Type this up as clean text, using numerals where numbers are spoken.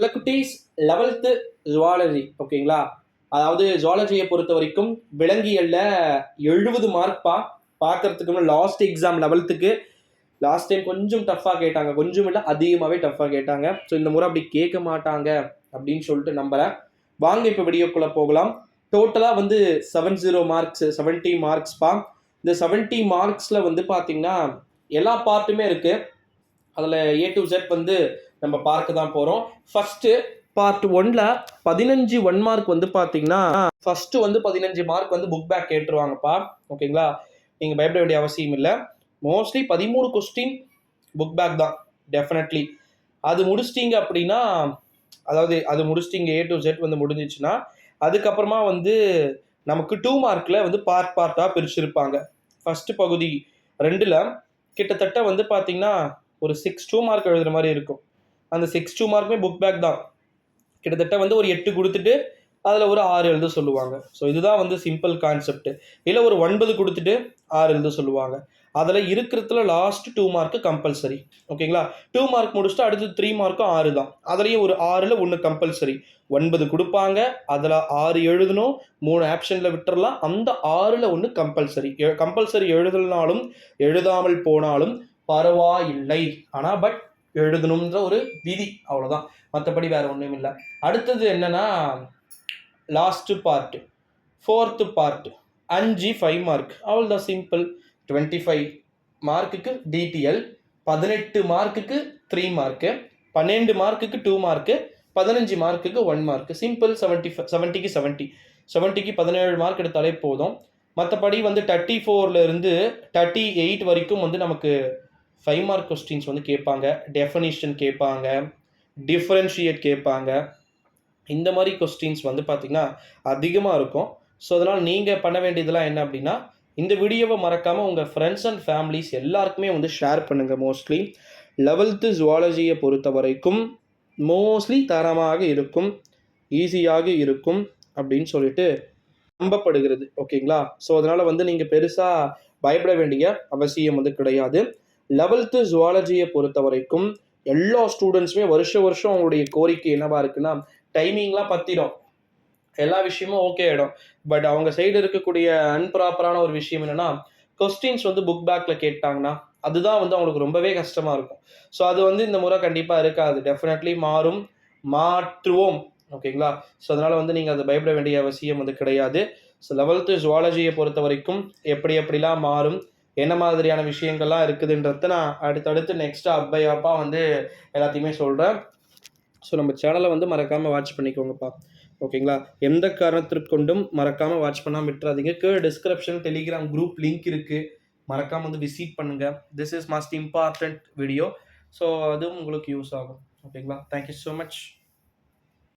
இல்லை குட்டீஸ், 11th zoology ஓகேங்களா. அதாவது ஜுவாலஜியை பொறுத்த வரைக்கும் விலங்கியல்ல 70 மார்க்பா. பார்க்கறதுக்கு last exam 11th last time கொஞ்சம் டஃப்பாக கேட்டாங்க, கொஞ்சம் இல்லை அதிகமாகவே டஃப்பாக கேட்டாங்க. ஸோ இந்த முறை அப்படி கேட்க மாட்டாங்க அப்படின்னு சொல்லிட்டு நம்புகிறேன். வாங்க இப்போ வீடியோக்குள்ளே போகலாம். டோட்டலாக வந்து 70 மார்க்ஸ், 70 மார்க்ஸ்பா. இந்த 70 மார்க்ஸில் வந்து பார்த்தீங்கன்னா எல்லா பார்ட்டுமே இருக்குது. அதில் A to Z வந்து நம்ம பார்க்க தான் போகிறோம். ஃபஸ்ட்டு பார்ட் 1ல் 15 1 மார்க் வந்து பார்த்தீங்கன்னா ஃபஸ்ட்டு வந்து 15 மார்க் வந்து புக் பேக் கேட்டுருவாங்கப்பா. ஓகேங்களா, நீங்கள் பயப்பட வேண்டிய அவசியம் இல்லை. மோஸ்ட்லி 13 கொஸ்டின் புக் பேக் தான் டெஃபினெட்லி. அது முடிச்சிட்டிங்க அப்படின்னா, அதாவது அது முடிச்சிட்டிங்க A to Z வந்து முடிஞ்சிச்சுன்னா, அதுக்கப்புறமா வந்து நமக்கு 2 மார்க்கில் வந்து பார்ட்டாக பிரிச்சிருப்பாங்க. ஃபஸ்ட்டு பகுதி 2ல் கிட்டத்தட்ட வந்து பார்த்தீங்கன்னா ஒரு 6 2 மார்க் எழுதுகிற மாதிரி இருக்கும். அந்த 6 2 மார்க்குமே புக் பேக் தான். கிட்டத்தட்ட வந்து ஒரு 8 கொடுத்துட்டு அதில் ஒரு 6 எழுத சொல்லுவாங்க. ஸோ இதுதான் வந்து சிம்பிள் கான்செப்ட். இல்லை ஒரு 9 கொடுத்துட்டு 6 எழுத சொல்லுவாங்க. அதில் இருக்கிறதுல லாஸ்ட் 2 மார்க்கு கம்பல்சரி. ஓகேங்களா, 2 மார்க் முடிச்சுட்டு அடுத்து 3 மார்க்கும் 6 தான். அதுலேயும் ஒரு 6ல் 1 கம்பல்சரி. 9 கொடுப்பாங்க, அதில் 6 எழுதணும், 3 ஆப்ஷனில் விட்டுறலாம். அந்த 6ல் 1 கம்பல்சரி. கம்பல்சரி எழுதலனாலும் எழுதாமல் போனாலும் பரவாயில்லை, ஆனால் பட் எழுதணுன்ற ஒரு விதி, அவ்வளோதான். மற்றபடி வேறு ஒன்றும் இல்லை. அடுத்தது என்னன்னா last part 4th part 5 5 mark, அவ்வளோதான், சிம்பிள். 25 மார்க்குக்கு டிடிஎல், 18 மார்க்குக்கு 3 மார்க்கு, 12 மார்க்குக்கு 2 மார்க்கு, 15 மார்க்குக்கு 1 மார்க்கு. சிம்பிள். 70க்கு 70க்கு 17 மார்க் எடுத்தாலே போதும். மற்றபடி வந்து 34லேருந்து 38 வரைக்கும் வந்து நமக்கு 5 மார்க் கொஸ்டின்ஸ் வந்து கேட்பாங்க. டெஃபனிஷன் கேட்பாங்க, டிஃப்ரென்ஷியேட் கேட்பாங்க. இந்த மாதிரி கொஸ்டின்ஸ் வந்து பார்த்திங்கன்னா அதிகமாக இருக்கும். ஸோ அதனால் நீங்கள் பண்ண வேண்டியதெல்லாம் என்ன அப்படின்னா, இந்த வீடியோவை மறக்காமல் உங்கள் ஃப்ரெண்ட்ஸ் அண்ட் ஃபேமிலிஸ் எல்லாருக்குமே வந்து ஷேர் பண்ணுங்கள். மோஸ்ட்லி 11th ஜுவாலஜியை பொறுத்த வரைக்கும் மோஸ்ட்லி தரமாக இருக்கும், ஈஸியாக இருக்கும் அப்படின்னு சொல்லிட்டு நம்பப்படுகிறது. ஓகேங்களா, ஸோ அதனால் வந்து நீங்கள் பெருசாக பயப்பட வேண்டிய அவசியம் வந்து கிடையாது. 11th ஜுவாலஜியை பொறுத்த வரைக்கும் எல்லா ஸ்டூடெண்ட்ஸுமே வருஷம் அவங்களுடைய கோரிக்கை என்னவா இருக்குன்னா, டைமிங்லாம் பற்றிடும், எல்லா விஷயமும் ஓகே ஆகிடும். பட் அவங்க சைடு இருக்கக்கூடிய அன்ப்ராப்பரான ஒரு விஷயம் என்னென்னா, கொஸ்டின்ஸ் வந்து புக் பேக்கில் கேட்டாங்கன்னா அதுதான் வந்து அவங்களுக்கு ரொம்பவே கஷ்டமாக இருக்கும். ஸோ அது வந்து இந்த முறை கண்டிப்பாக இருக்காது. டெஃபினெட்லி மாற்றுவோம். ஓகேங்களா, ஸோ அதனால் வந்து நீங்கள் அதை பயப்பட வேண்டிய அவசியம் வந்து கிடையாது. ஸோ 11th ஜுவாலஜியை பொறுத்த வரைக்கும் எப்படிலாம் மாறும், என்ன மாதிரியான விஷயங்கள்லாம் இருக்குதுன்றத நான் அடுத்தடுத்து நெக்ஸ்ட்டு அப்பா வந்து எல்லாத்தையுமே சொல்கிறேன். ஸோ நம்ம சேனலை வந்து மறக்காமல் வாட்ச் பண்ணிக்கோங்கப்பா. ஓகேங்களா, எந்த காரணத்திற்கு கொண்டும் மறக்காமல் வாட்ச் பண்ணாமல் விட்டுறாதீங்க. கீழே டிஸ்கிரிப்ஷன் டெலிகிராம் குரூப் லிங்க் இருக்குது, மறக்காமல் வந்து விசிட் பண்ணுங்கள். This is must important video. So அதுவும் உங்களுக்கு யூஸ் ஆகும். ஓகேங்களா, தேங்க்யூ ஸோ மச்.